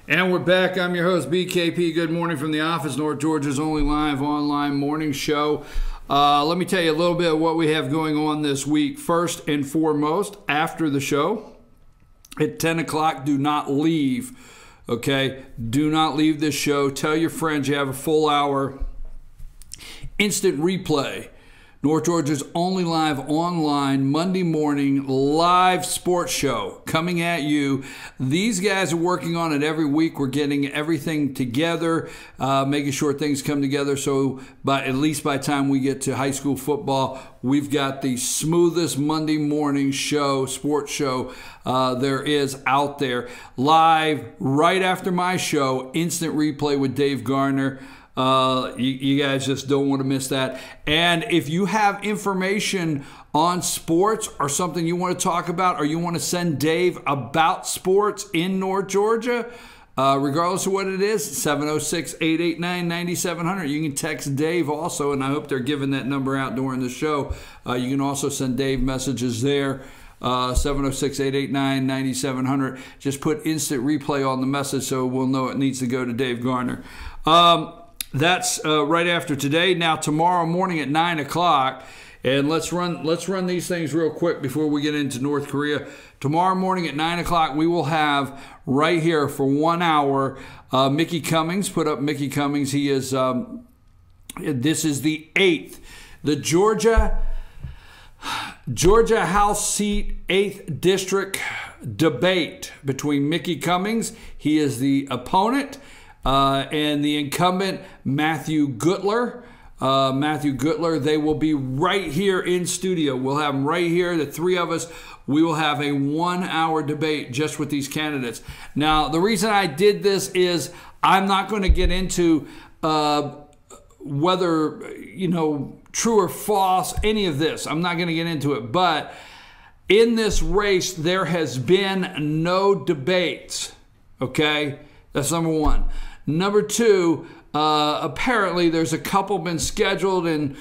And we're back. I'm your host, BKP. Good morning from the office, North Georgia's only live online morning show. Let me tell you a little bit of what we have going on this week. First and foremost, after the show, at 10 o'clock, do not leave, okay? Do not leave this show. Tell your friends you have a full hour instant replay. North Georgia's only live online Monday morning live sports show coming at you. These guys are working on it every week. We're getting everything together, making sure things come together. So at least by the time we get to high school football, we've got the smoothest Monday morning show, sports show there is out there. Live right after my show, instant replay with Dave Garner. You guys just don't want to miss that. And if you have information on sports or something you want to talk about, or you want to send Dave about sports in North Georgia, regardless of what it is, 706-889-9700. You can text Dave also, and I hope they're giving that number out during the show. You can also send Dave messages there. 706-889-9700. Just put instant replay on the message so we'll know it needs to go to Dave Garner. That's right after today. Now tomorrow morning at 9 o'clock, and let's run these things real quick before we get into North Korea. Tomorrow morning at 9 o'clock, we will have right here for 1 hour Mickey Cummings. Put up Mickey Cummings. He is. This is the 8th, the Georgia House seat 8th district debate between Mickey Cummings. He is the opponent. And the incumbent, Matthew Gutler. They will be right here in studio. We'll have them right here, the three of us. We will have a 1 hour debate just with these candidates. Now, the reason I did this is I'm not going to get into whether, true or false, any of this. I'm not going to get into it. But in this race, there has been no debates, okay? That's number one. Number two, apparently there's a couple been scheduled, and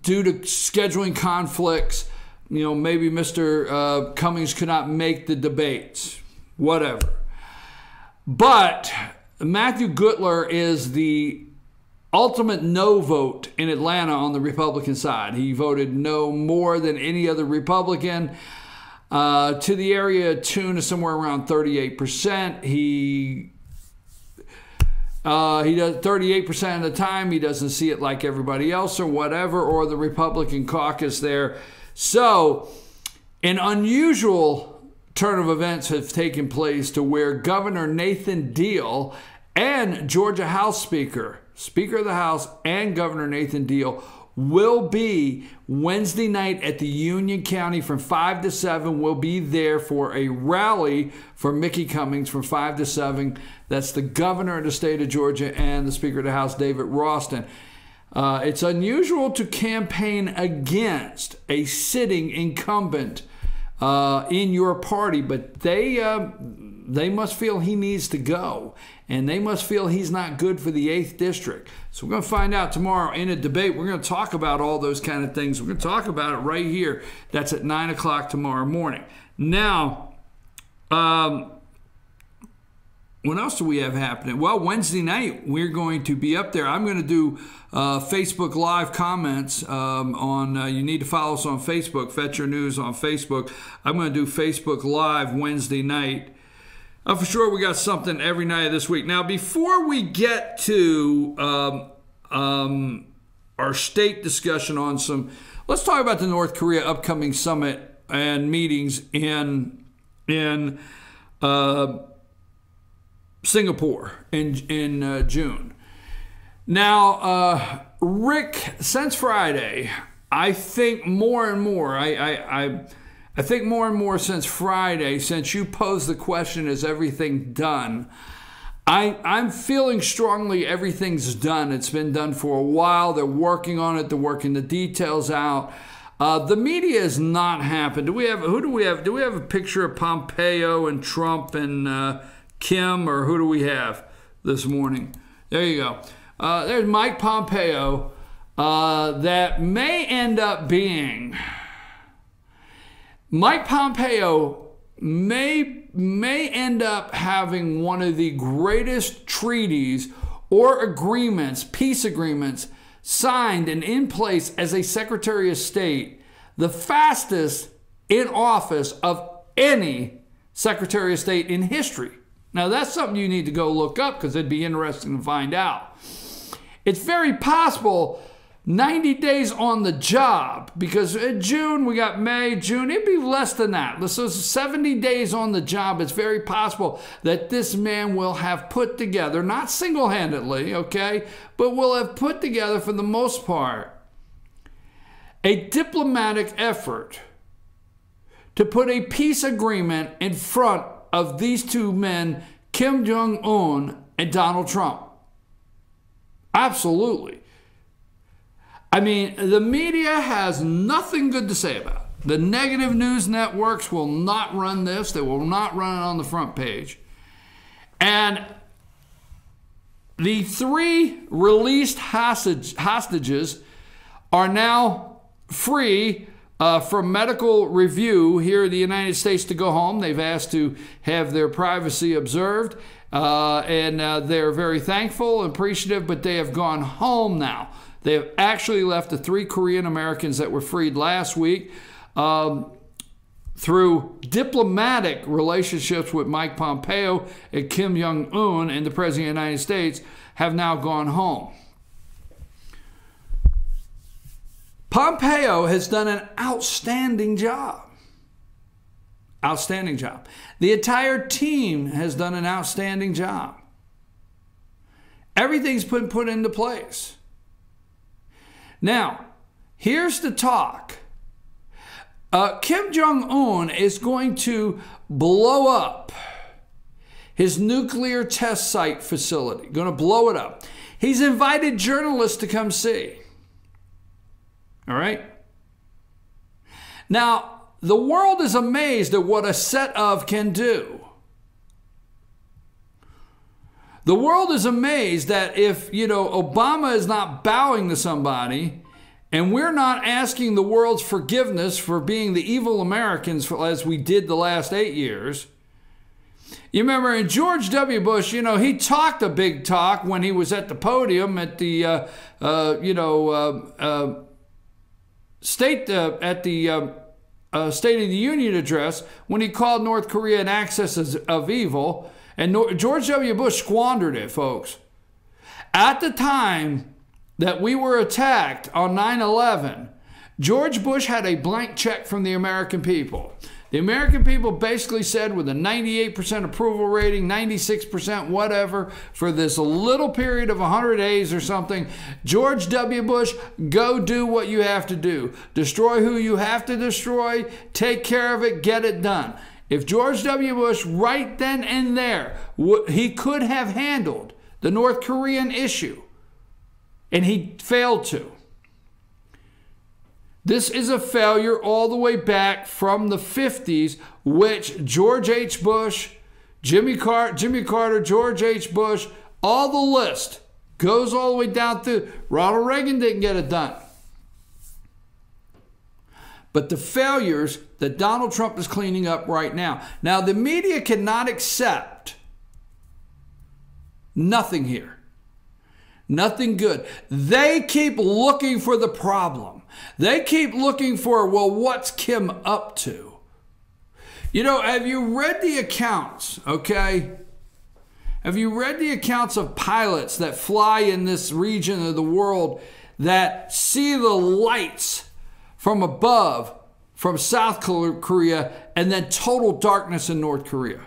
due to scheduling conflicts, maybe Mr. Cummings could not make the debates, whatever. But Matthew Gutler is the ultimate no vote in Atlanta on the Republican side. He voted no more than any other Republican. To the area tune is somewhere around 38%. He does 38% of the time. He doesn't see it like everybody else or whatever, or the Republican caucus there. So an unusual turn of events have taken place to where Governor Nathan Deal and Georgia House Speaker of the House, and Governor Nathan Deal will be Wednesday night at the Union County from 5 to 7. We'll be there for a rally for Mickey Cummings from 5 to 7. That's the governor of the state of Georgia and the Speaker of the House, David Ralston. It's unusual to campaign against a sitting incumbent in your party, but they must feel he needs to go, and they must feel he's not good for the 8th district. So we're going to find out tomorrow in a debate. We're going to talk about all those kind of things. We're going to talk about it right here. That's at 9 o'clock tomorrow morning. Now, what else do we have happening? Well, Wednesday night, we're going to be up there. I'm going to do Facebook Live comments on, you need to follow us on Facebook, Fetch Your News on Facebook. I'm going to do Facebook Live Wednesday night. For sure, we got something every night of this week. Now, before we get to our state discussion on let's talk about the North Korea upcoming summit and meetings in Singapore in June. Now, Rick, since Friday, I think more and more, I think more and more since Friday, since you posed the question, is everything done? I'm feeling strongly everything's done. It's been done for a while. They're working on it. They're working the details out. The media has not happened. Who do we have? Do we have a picture of Pompeo and Trump and Kim, or who do we have this morning? There you go. There's Mike Pompeo. That may end up being... Mike Pompeo may may end up having one of the greatest treaties or agreements, peace agreements, signed and in place as a Secretary of State, the fastest in office of any Secretary of State in history. Now, that's something you need to go look up because it'd be interesting to find out. It's very possible 90 days on the job, because in June, we got May, June, it'd be less than that. So 70 days on the job, it's very possible that this man will have put together, not single-handedly, okay, but will have put together, for the most part, a diplomatic effort to put a peace agreement in front of these two men, Kim Jong-un and Donald Trump. Absolutely. I mean, the media has nothing good to say about it. The negative news networks will not run this. They will not run it on the front page. And the 3 released hostages are now free from medical review here in the United States to go home. They've asked to have their privacy observed, and they're very thankful and appreciative, but they have gone home now. They have actually left the 3 Korean Americans that were freed last week through diplomatic relationships with Mike Pompeo and Kim Jong-un and the President of the United States have now gone home. Pompeo has done an outstanding job. Outstanding job. The entire team has done an outstanding job. Everything's been put into place. Now, here's the talk. Kim Jong-un is going to blow up his nuclear test site facility. Going to blow it up. He's invited journalists to come see. All right? Now, the world is amazed at what a set of can do. The world is amazed that if, Obama is not bowing to somebody, and we're not asking the world's forgiveness for being the evil Americans as we did the last 8 years. You remember in George W. Bush, he talked a big talk when he was at the podium at the, State of the Union address when he called North Korea an axis of evil. And George W. Bush squandered it, folks. At the time that we were attacked on 9/11, George Bush had a blank check from the American people. The American people basically said, with a 98% approval rating, 96% whatever, for this little period of 100 days or something, George W. Bush, go do what you have to do. Destroy who you have to destroy. Take care of it. Get it done. If George W. Bush, right then and there, he could have handled the North Korean issue, and he failed to. This is a failure all the way back from the 50s, which George H. Bush, Jimmy Carter, George H. Bush, all the list goes all the way down through. Ronald Reagan didn't get it done. But the failures that Donald Trump is cleaning up right now. Now, the media cannot accept nothing here. Nothing good. They keep looking for the problem. They keep looking for, well, what's Kim up to? Have you read the accounts, okay? Have you read the accounts of pilots that fly in this region of the world that see the lights from above, from South Korea, and then total darkness in North Korea?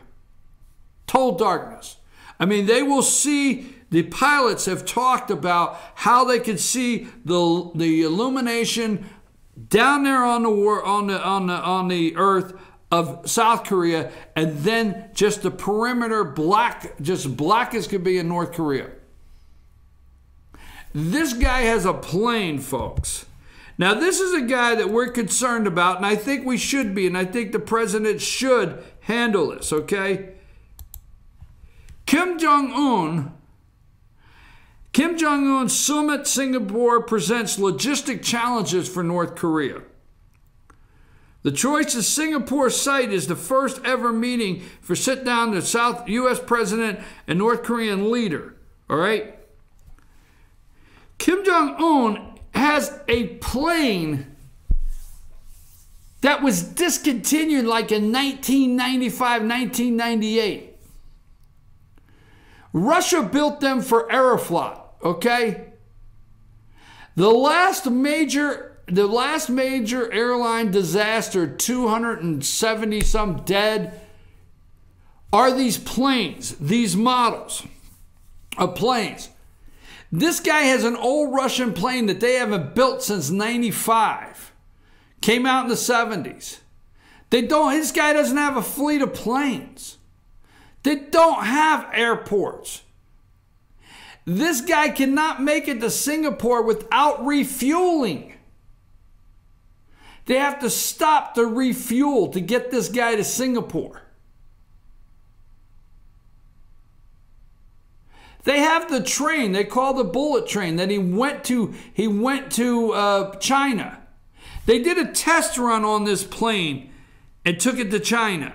Total darkness. I mean, they will see. The pilots have talked about how they could see the illumination down there on the earth of South Korea, and then just the perimeter black, just black as could be in North Korea. This guy has a plane, folks. Now, this is a guy that we're concerned about, and I think we should be, and I think the president should handle this, okay? Kim Jong-un summit Singapore presents logistic challenges for North Korea. The choice of Singapore site is the first ever meeting for sit-down to South U.S. President and North Korean leader. All right? Kim Jong-un has a plane that was discontinued like in 1995, 1998. Russia built them for Aeroflot, okay? The last major airline disaster, 270 some dead, are these planes, these models of planes. This guy has an old Russian plane that they haven't built since 95. Came out in the 70s. This guy doesn't have a fleet of planes. They don't have airports. This guy cannot make it to Singapore without refueling. They have to stop to refuel to get this guy to Singapore. They have the train they call the bullet train that he went to China. They did a test run on this plane and took it to China.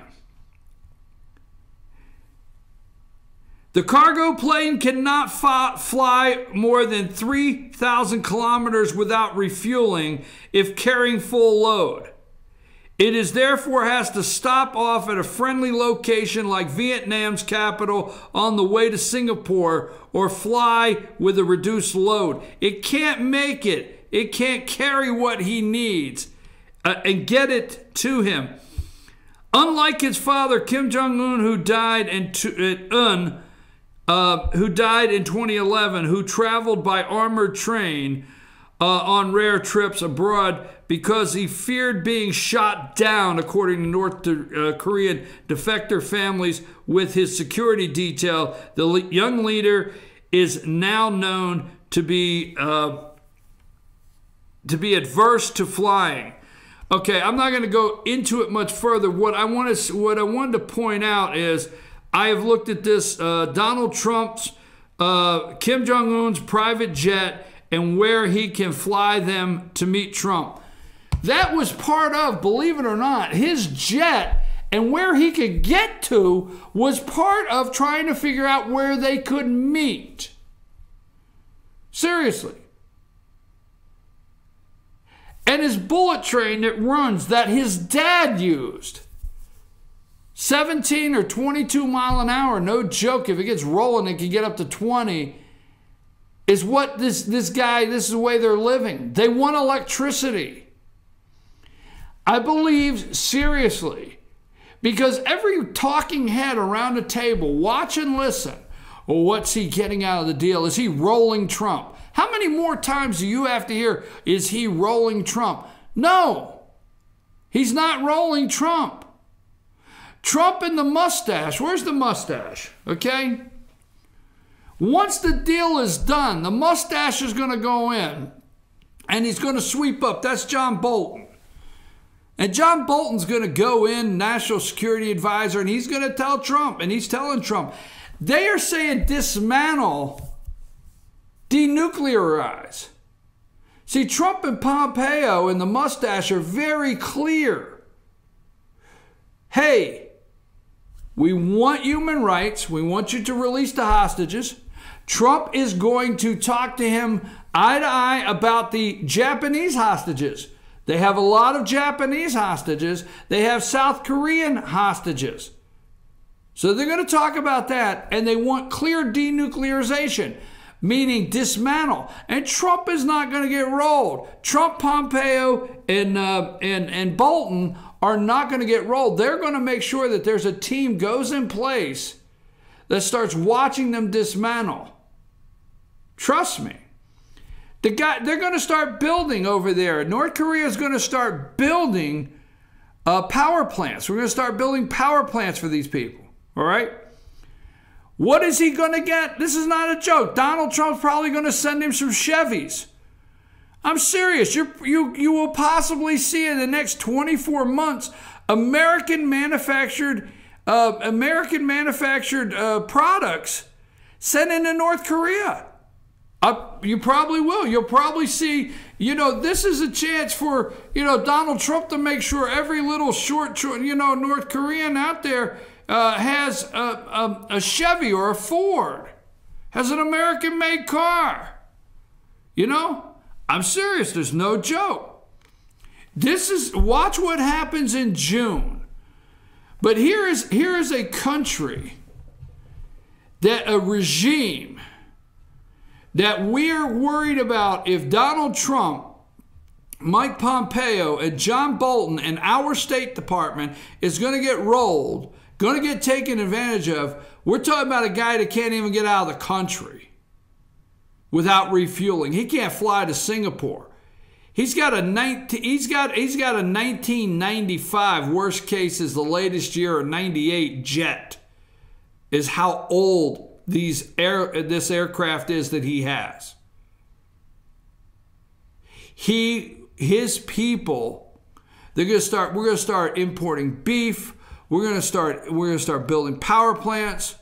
The cargo plane cannot fly more than 3,000 kilometers without refueling if carrying full load. It is therefore has to stop off at a friendly location like Vietnam's capital on the way to Singapore or fly with a reduced load. It can't make it. It can't carry what he needs and get it to him. Unlike his father, Kim Jong-un, who died in 2011, who traveled by armored train on rare trips abroad because he feared being shot down, according to North Korean defector families with his security detail. The young leader is now known to be adverse to flying. Okay, I'm not going to go into it much further. What I wanted to point out is I have looked at this Donald Trump's, Kim Jong-un's private jet and where he can fly them to meet Trump. That was part of, believe it or not, his jet, and where he could get to was part of trying to figure out where they could meet. Seriously. And his bullet train that runs, that his dad used, 17 or 22 mile an hour, no joke, if it gets rolling, it can get up to 20, is what this is the way they're living. They want electricity. I believe, seriously, because every talking head around the table, watch and listen, well, what's he getting out of the deal? Is he rolling Trump? How many more times do you have to hear, is he rolling Trump? No, he's not rolling Trump. Trump and the mustache, where's the mustache, okay? Once the deal is done, the mustache is going to go in and he's going to sweep up. That's John Bolton. And John Bolton's going to go in, National Security Advisor, and he's going to tell Trump, and he's telling Trump, they are saying dismantle, denuclearize. See, Trump and Pompeo and the mustache are very clear. Hey, we want human rights. We want you to release the hostages. Trump is going to talk to him eye to eye about the Japanese hostages. They have a lot of Japanese hostages. They have South Korean hostages. So they're going to talk about that, and they want clear denuclearization, meaning dismantle. And Trump is not going to get rolled. Trump, Pompeo, and Bolton are not going to get rolled. They're going to make sure that there's a team goes in place that starts watching them dismantle. Trust me. They're going to start building over there. North Korea is going to start building power plants. We're going to start building power plants for these people. All right? What is he going to get? This is not a joke. Donald Trump's probably going to send him some Chevys. I'm serious. You will possibly see in the next 24 months American manufactured products sent into North Korea. You probably will. You'll probably see, this is a chance for, Donald Trump to make sure every little North Korean out there has a Chevy or a Ford, has an American-made car. I'm serious. There's no joke. Watch what happens in June. But here is a country, a regime that we're worried about if Donald Trump, Mike Pompeo, and John Bolton and our State Department is going to get rolled, going to get taken advantage of. We're talking about a guy that can't even get out of the country without refueling. He can't fly to Singapore. He's got a 1995, worst case is the latest year, or 98 jet is how old this aircraft is that he has. His people, we're going to start importing beef. We're going to start building power plants.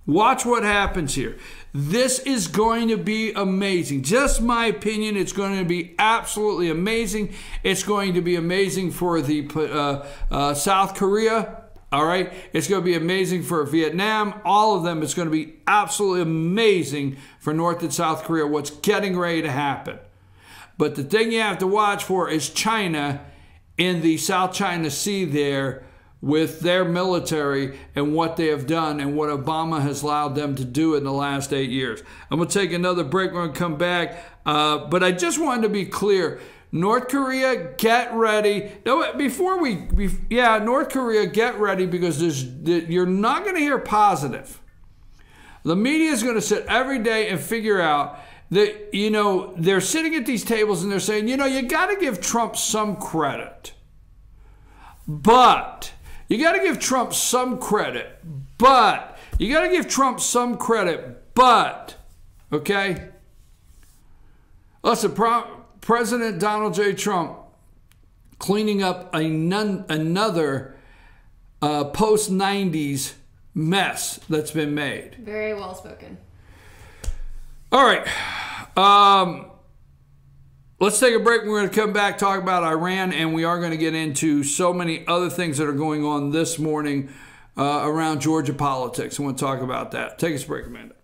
Watch what happens here. This is going to be amazing. Just my opinion, it's going to be absolutely amazing. It's going to be amazing for the South Korea. All right, it's going to be amazing for Vietnam, all of them. It's going to be absolutely amazing for North and South Korea, what's getting ready to happen. But the thing you have to watch for is China in the South China Sea there with their military and what they have done and what Obama has allowed them to do in the last 8 years. I'm going to take another break. We're going to come back. But I just wanted to be clear. North Korea, get ready. North Korea, get ready, because you're not going to hear positive. The media is going to sit every day and figure out that, they're sitting at these tables and they're saying, you got to give Trump some credit. But you got to give Trump some credit. But you got to give Trump some credit. But, okay? Listen, President Donald J. Trump cleaning up another post-90s mess that's been made. Very well spoken. All right. Let's take a break. We're going to come back, talk about Iran, and we are going to get into so many other things that are going on this morning around Georgia politics. I want to talk about that. Take us a break, Amanda.